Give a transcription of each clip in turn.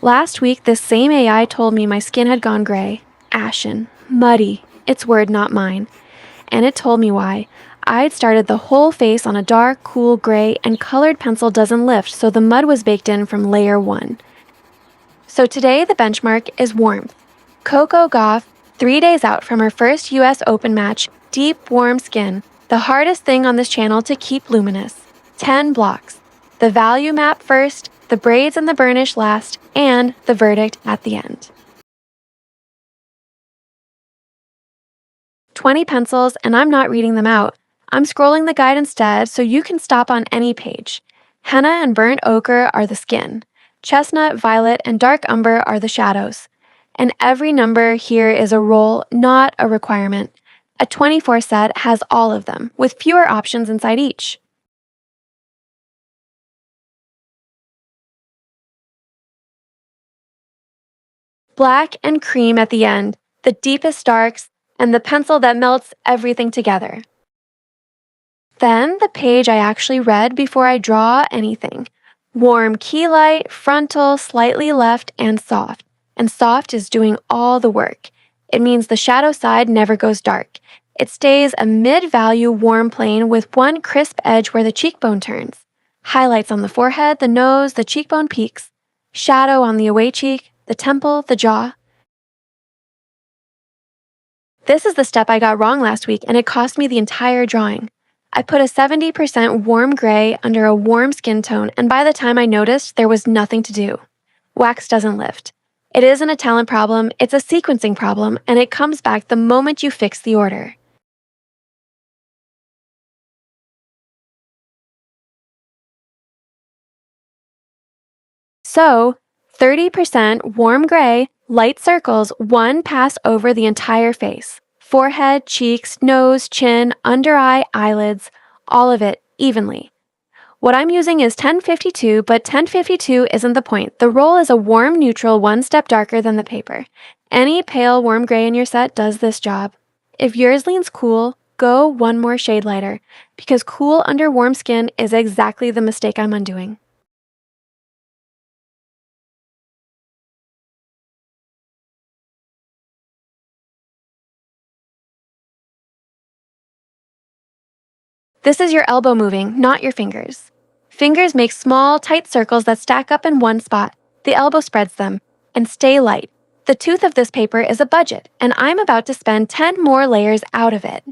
Last week, this same AI told me my skin had gone gray, ashen, muddy. Its word, not mine. And it told me why. I'd started the whole face on a dark, cool gray, and colored pencil doesn't lift, so the mud was baked in from layer 1. So today, the benchmark is warmth. Coco Gauff, 3 days out from her first US Open match, deep, warm skin. The hardest thing on this channel to keep luminous. 10 blocks. The value map first, the braids and the burnish last, and the verdict at the end. 20 pencils, and I'm not reading them out. I'm scrolling the guide instead so you can stop on any page. Henna and burnt ochre are the skin. Chestnut, violet, and dark umber are the shadows. And every number here is a roll, not a requirement. A 24 set has all of them, with fewer options inside each. Black and cream at the end, the deepest darks, and the pencil that melts everything together. Then the page I actually read before I draw anything. Warm key light, frontal, slightly left, and soft. And soft is doing all the work. It means the shadow side never goes dark. It stays a mid-value warm plane with one crisp edge where the cheekbone turns. Highlights on the forehead, the nose, the cheekbone peaks. Shadow on the away cheek, the temple, the jaw. This is the step I got wrong last week, and it cost me the entire drawing. I put a 70% warm gray under a warm skin tone, and by the time I noticed, there was nothing to do. Wax doesn't lift. It isn't a talent problem, it's a sequencing problem, and it comes back the moment you fix the order. So, 30% warm gray, light circles, one pass over the entire face. Forehead, cheeks, nose, chin, under eye, eyelids, all of it evenly. What I'm using is 1052, but 1052 isn't the point. The roll is a warm neutral one step darker than the paper. Any pale warm gray in your set does this job. If yours leans cool, go one more shade lighter, because cool under warm skin is exactly the mistake I'm undoing. This is your elbow moving, not your fingers. Fingers make small, tight circles that stack up in one spot. The elbow spreads them. And stay light. The tooth of this paper is a budget, and I'm about to spend 10 more layers out of it.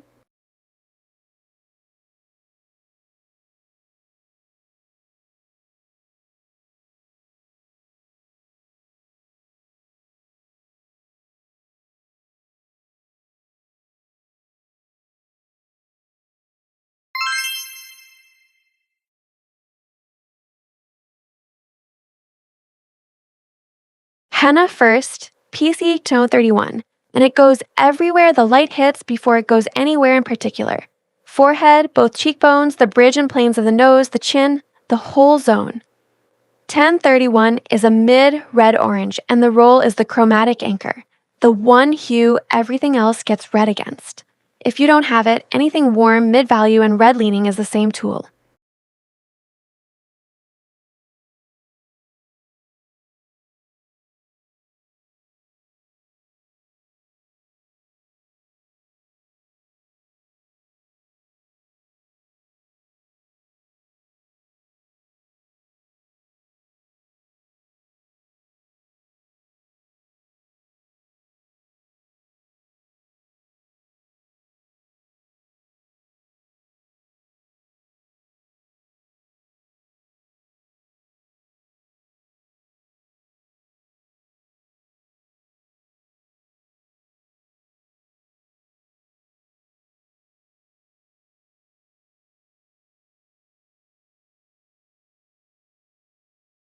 Henna first, PC tone 31, and it goes everywhere the light hits before it goes anywhere in particular. Forehead, both cheekbones, the bridge and planes of the nose, the chin, the whole zone. 1031 is a mid-red-orange, and the roll is the chromatic anchor, the one hue everything else gets red against. If you don't have it, anything warm, mid-value, and red-leaning is the same tool.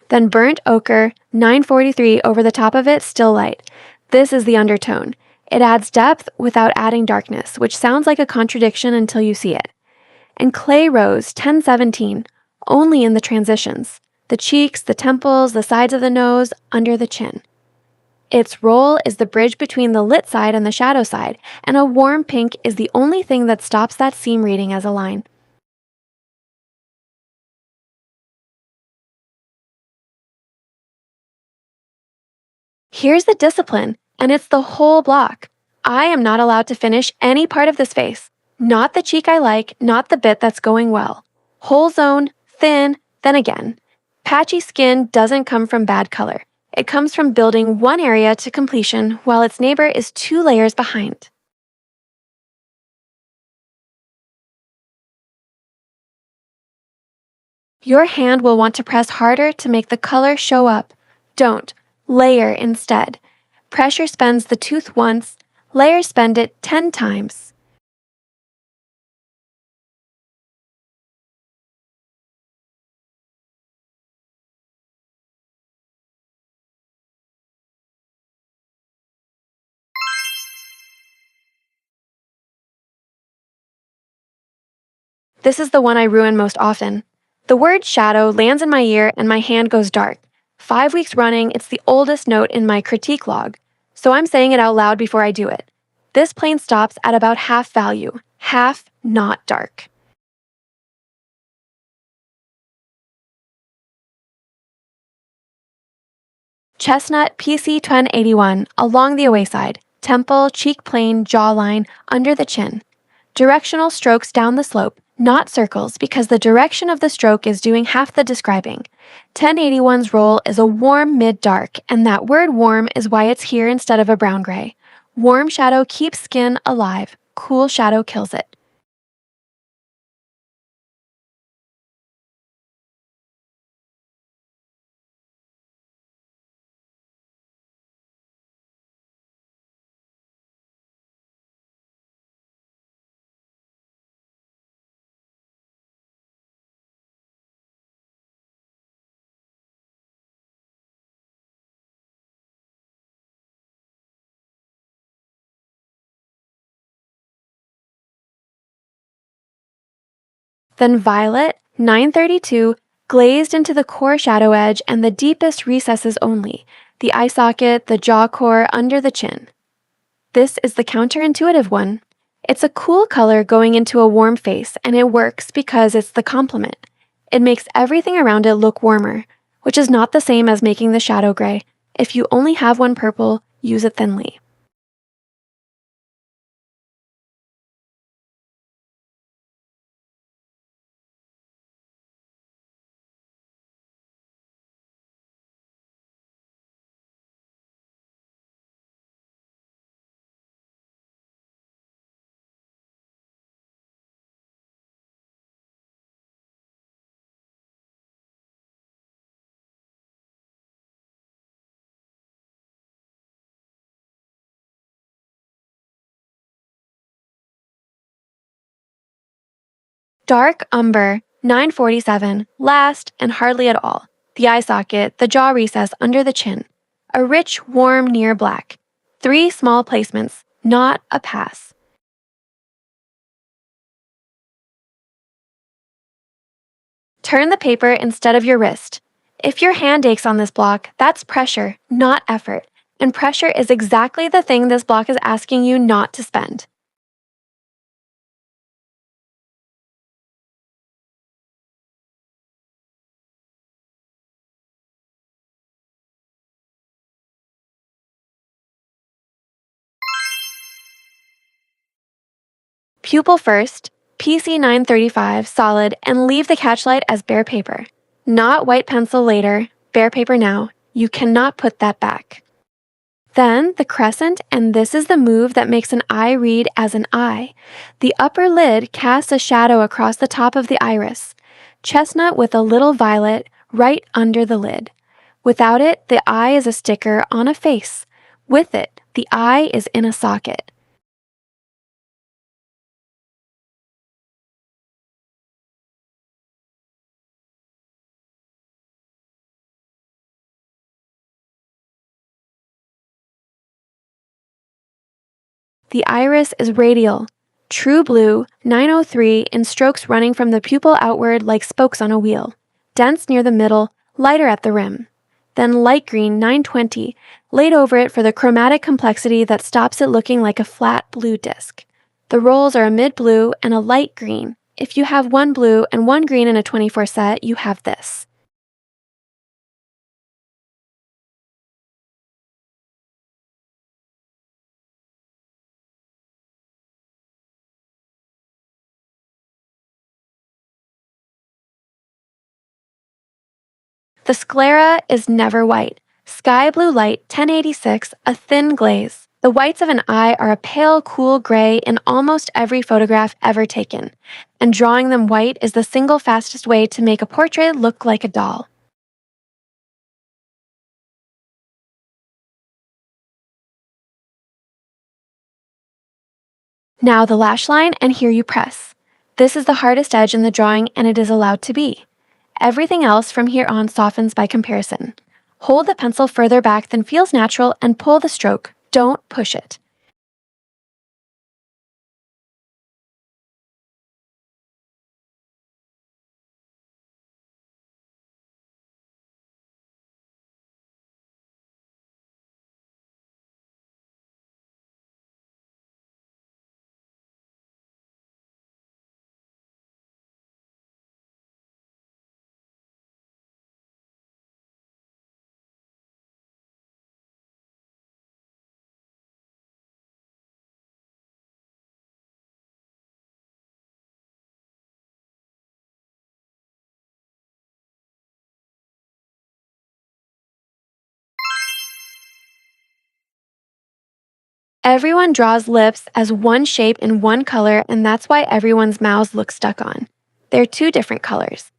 Then burnt ochre, 943 over the top of it, still light. This is the undertone. It adds depth without adding darkness, which sounds like a contradiction until you see it. And clay rose, 1017, only in the transitions. The cheeks, the temples, the sides of the nose, under the chin. Its roll is the bridge between the lit side and the shadow side, and a warm pink is the only thing that stops that seam reading as a line. Here's the discipline, and it's the whole block. I am not allowed to finish any part of this face. Not the cheek I like, not the bit that's going well. Whole zone, thin, then again. Patchy skin doesn't come from bad color. It comes from building one area to completion while its neighbor is 2 layers behind. Your hand will want to press harder to make the color show up. Don't. Layer instead. Pressure spends the tooth once, layer spend it 10 times. This is the one I ruin most often. The word shadow lands in my ear and my hand goes dark. 5 weeks running, it's the oldest note in my critique log, so I'm saying it out loud before I do it. This plane stops at about half value, half not dark. Chestnut PC 1081 along the away side, temple, cheek plane, jawline, under the chin. Directional strokes down the slope, not circles, because the direction of the stroke is doing half the describing. 1081's role is a warm mid-dark, and that word warm is why it's here instead of a brown gray. Warm shadow keeps skin alive, cool shadow kills it. Then violet, 932, glazed into the core shadow edge and the deepest recesses only, the eye socket, the jaw core, under the chin. This is the counterintuitive one. It's a cool color going into a warm face, and it works because it's the complement. It makes everything around it look warmer, which is not the same as making the shadow gray. If you only have one purple, use it thinly. Dark umber, 947, last and hardly at all. The eye socket, the jaw recess under the chin. A rich, warm, near black. 3 small placements, not a pass. Turn the paper instead of your wrist. If your hand aches on this block, that's pressure, not effort. And pressure is exactly the thing this block is asking you not to spend. Pupil first, PC 935 solid, and leave the catchlight as bare paper. Not white pencil later, bare paper now. You cannot put that back. Then the crescent, and this is the move that makes an eye read as an eye. The upper lid casts a shadow across the top of the iris. Chestnut with a little violet right under the lid. Without it, the eye is a sticker on a face. With it, the eye is in a socket. The iris is radial. True blue, 903, in strokes running from the pupil outward like spokes on a wheel. Dense near the middle, lighter at the rim. Then light green, 920, laid over it for the chromatic complexity that stops it looking like a flat blue disc. The rolls are a mid-blue and a light green. If you have one blue and one green in a 24 set, you have this. The sclera is never white. Sky blue light 1086, a thin glaze. The whites of an eye are a pale, cool gray in almost every photograph ever taken, and drawing them white is the single fastest way to make a portrait look like a doll. Now the lash line, and here you press. This is the hardest edge in the drawing, and it is allowed to be. Everything else from here on softens by comparison. Hold the pencil further back than feels natural and pull the stroke. Don't push it. Everyone draws lips as one shape in one color, and that's why everyone's mouths look stuck on. They're two different colors.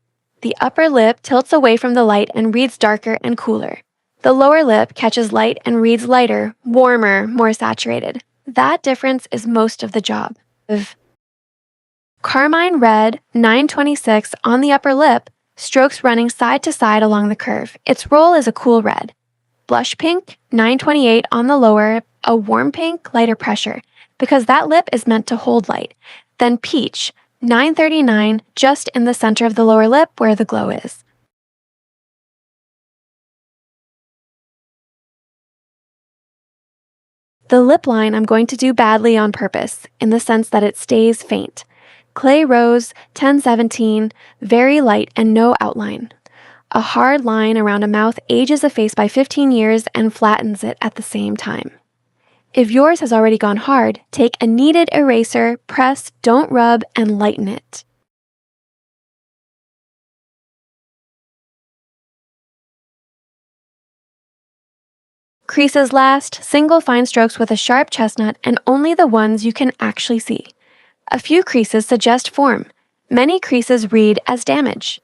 The upper lip tilts away from the light and reads darker and cooler. The lower lip catches light and reads lighter, warmer, more saturated. That difference is most of the job. Carmine red 926 on the upper lip, strokes running side to side along the curve. Its role is a cool red. Blush pink 928 on the lower, a warm pink, lighter pressure, because that lip is meant to hold light. Then peach 939 just in the center of the lower lip where the glow is. The lip line I'm going to do badly on purpose, in the sense that it stays faint. Clay rose 1017, very light and no outline. A hard line around a mouth ages a face by 15 years and flattens it at the same time. If yours has already gone hard, take a kneaded eraser, press, don't rub, and lighten it. Creases last, single fine strokes with a sharp chestnut, and only the ones you can actually see. A few creases suggest form. Many creases read as damage.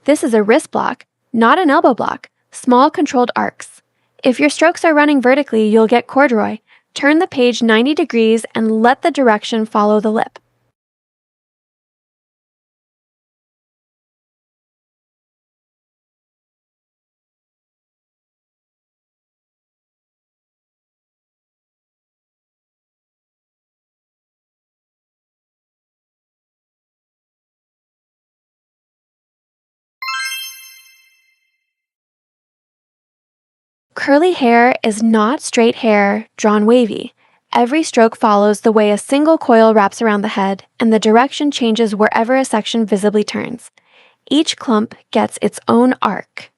This is a wrist block, not an elbow block. Small controlled arcs. If your strokes are running vertically, you'll get corduroy. Turn the page 90 degrees and let the direction follow the lip. Curly hair is not straight hair drawn wavy. Every stroke follows the way a single coil wraps around the head, and the direction changes wherever a section visibly turns. Each clump gets its own arc.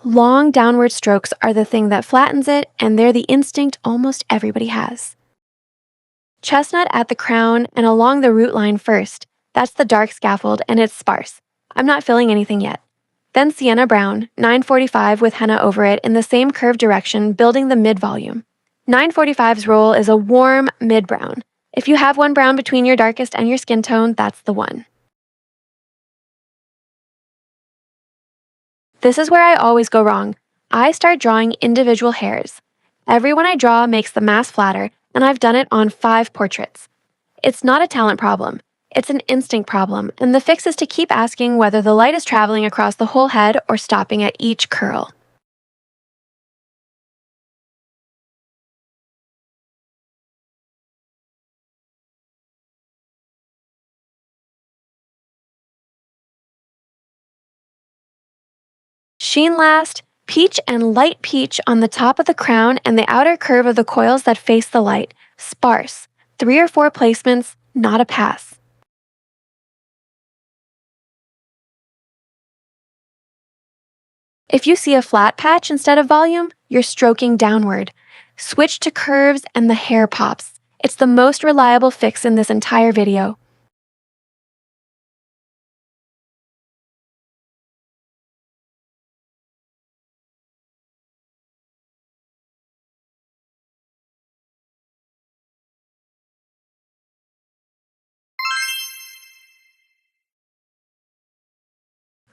Long downward strokes are the thing that flattens it, and they're the instinct almost everybody has. Chestnut at the crown and along the root line first. That's the dark scaffold, and it's sparse. I'm not filling anything yet. Then sienna brown, 945 with henna over it in the same curved direction, building the mid-volume. 945's role is a warm mid-brown. If you have one brown between your darkest and your skin tone, that's the one. This is where I always go wrong. I start drawing individual hairs. Everyone I draw makes the mass flatter, and I've done it on 5 portraits. It's not a talent problem. It's an instinct problem, and the fix is to keep asking whether the light is traveling across the whole head or stopping at each curl. Sheen last, peach and light peach on the top of the crown and the outer curve of the coils that face the light. Sparse. 3 or 4 placements, not a pass. If you see a flat patch instead of volume, you're stroking downward. Switch to curves and the hair pops. It's the most reliable fix in this entire video.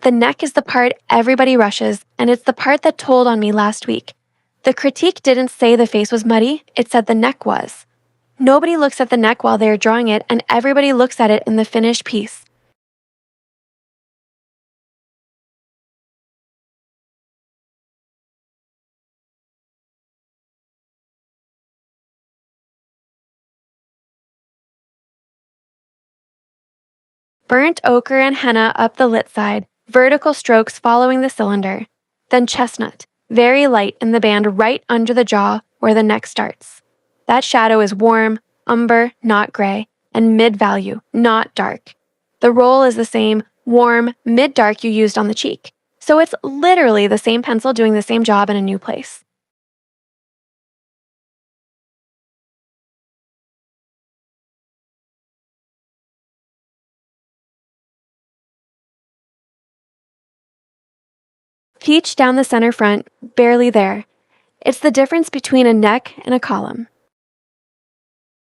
The neck is the part everybody rushes, and it's the part that told on me last week. The critique didn't say the face was muddy, it said the neck was. Nobody looks at the neck while they're drawing it, and everybody looks at it in the finished piece. Burnt ochre and henna up the lit side, vertical strokes following the cylinder. Then chestnut, very light in the band right under the jaw where the neck starts. That shadow is warm, umber, not gray, and mid-value, not dark. The roll is the same warm, mid-dark you used on the cheek. So it's literally the same pencil doing the same job in a new place. Peach down the center front, barely there. It's the difference between a neck and a column.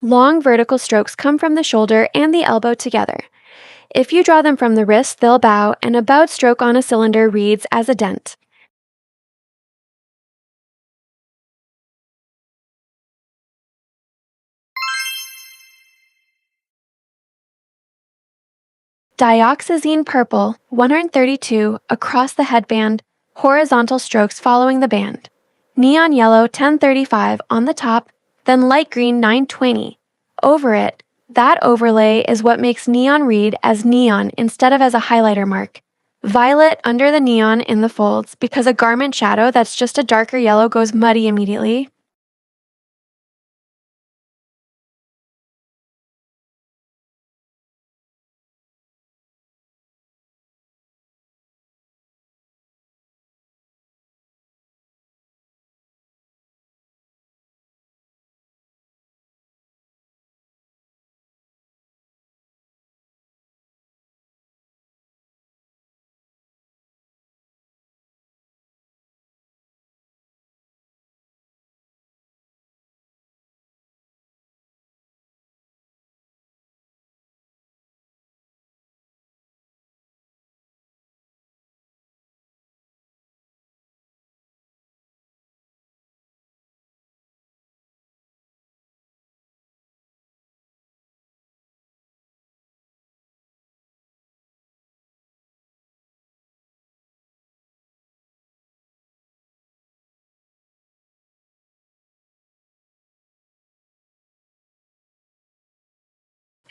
Long vertical strokes come from the shoulder and the elbow together. If you draw them from the wrist, they'll bow, and a bowed stroke on a cylinder reads as a dent. Dioxazine purple, 132, across the headband, horizontal strokes following the band. Neon yellow, 1035, on the top, then light green, 920. Over it, that overlay is what makes neon read as neon instead of as a highlighter mark. Violet under the neon in the folds because a garment shadow that's just a darker yellow goes muddy immediately.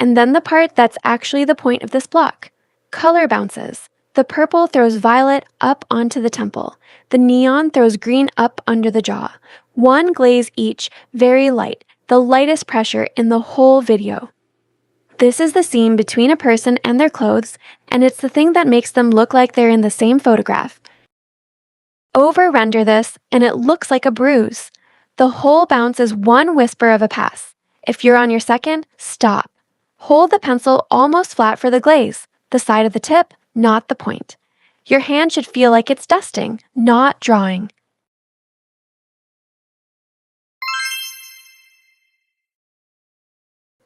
And then the part that's actually the point of this block. Color bounces. The purple throws violet up onto the temple. The neon throws green up under the jaw. One glaze each, very light, the lightest pressure in the whole video. This is the seam between a person and their clothes, and it's the thing that makes them look like they're in the same photograph. Over-render this, and it looks like a bruise. The whole bounce is one whisper of a pass. If you're on your second, stop. Hold the pencil almost flat for the glaze, the side of the tip, not the point. Your hand should feel like it's dusting, not drawing.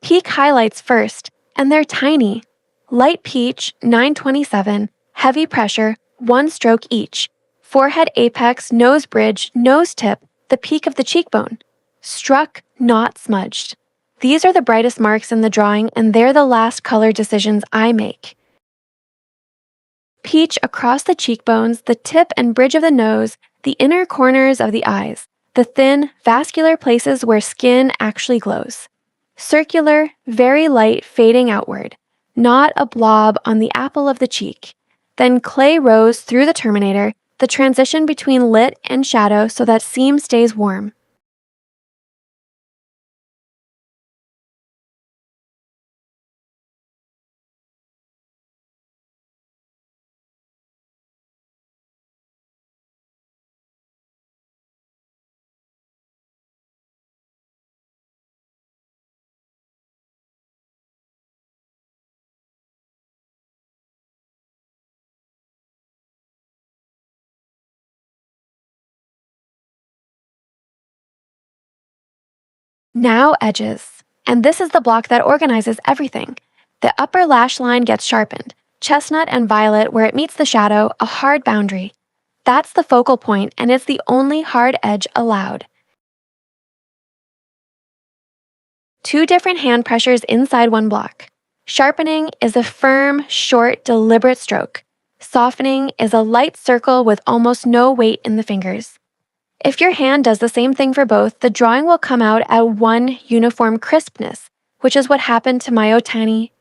Peak highlights first, and they're tiny. Light peach, 927, heavy pressure, one stroke each. Forehead apex, nose bridge, nose tip, the peak of the cheekbone. Struck, not smudged. These are the brightest marks in the drawing, and they're the last color decisions I make. Peach across the cheekbones, the tip and bridge of the nose, the inner corners of the eyes, the thin, vascular places where skin actually glows. Circular, very light, fading outward, not a blob on the apple of the cheek. Then clay rose through the terminator, the transition between lit and shadow so that seam stays warm. Now edges. And this is the block that organizes everything. The upper lash line gets sharpened. Chestnut and violet where it meets the shadow, a hard boundary. That's the focal point, and it's the only hard edge allowed. 2 different hand pressures inside one block. Sharpening is a firm, short, deliberate stroke. Softening is a light circle with almost no weight in the fingers. If your hand does the same thing for both, the drawing will come out at one uniform crispness, which is what happened to my Otani.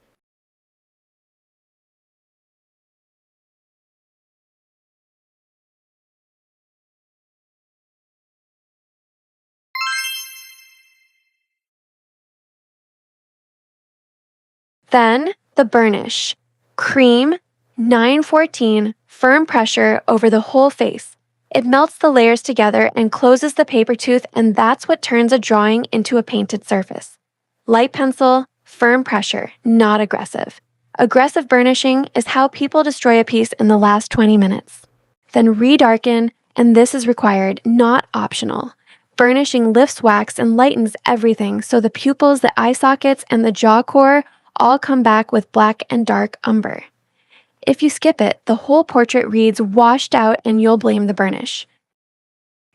Then, the burnish. Cream, 914, firm pressure over the whole face. It melts the layers together and closes the paper tooth, and that's what turns a drawing into a painted surface. Light pencil, firm pressure, not aggressive. Aggressive burnishing is how people destroy a piece in the last 20 minutes. Then redarken, and this is required, not optional. Burnishing lifts wax and lightens everything so the pupils, the eye sockets, and the jaw core all come back with black and dark umber. If you skip it, the whole portrait reads washed out and you'll blame the burnish.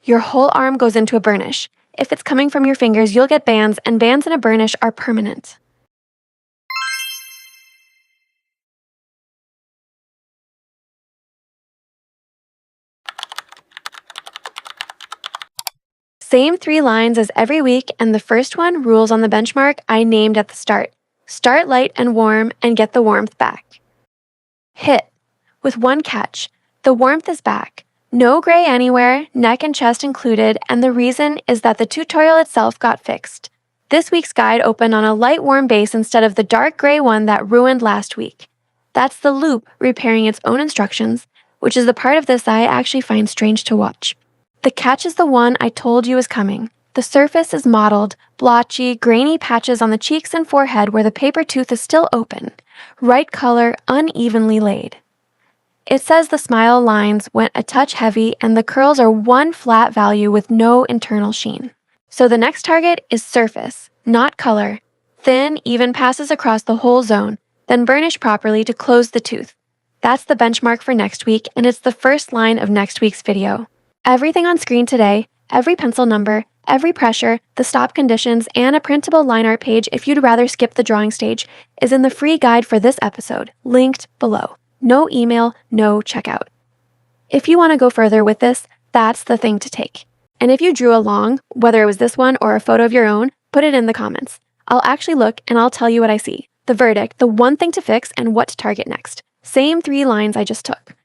Your whole arm goes into a burnish. If it's coming from your fingers, you'll get bands, and bands in a burnish are permanent. Same 3 lines as every week, and the first one rules on the benchmark I named at the start. Start light and warm and get the warmth back. Hit. With one catch. The warmth is back. No gray anywhere, neck and chest included, and the reason is that the tutorial itself got fixed. This week's guide opened on a light warm base instead of the dark gray one that ruined last week. That's the loop repairing its own instructions, which is the part of this I actually find strange to watch. The catch is the one I told you is coming. The surface is mottled, blotchy, grainy patches on the cheeks and forehead where the paper tooth is still open. Right color, unevenly laid. It says the smile lines went a touch heavy and the curls are one flat value with no internal sheen. So the next target is surface, not color. Thin, even passes across the whole zone, then burnish properly to close the tooth. That's the benchmark for next week, and it's the first line of next week's video. Everything on screen today, every pencil number, every pressure, the stop conditions, and a printable line art page if you'd rather skip the drawing stage, is in the free guide for this episode, linked below. No email, no checkout. If you want to go further with this, that's the thing to take. And if you drew along, whether it was this one or a photo of your own, put it in the comments. I'll actually look and I'll tell you what I see. The verdict, the one thing to fix, and what to target next. Same 3 lines I just took.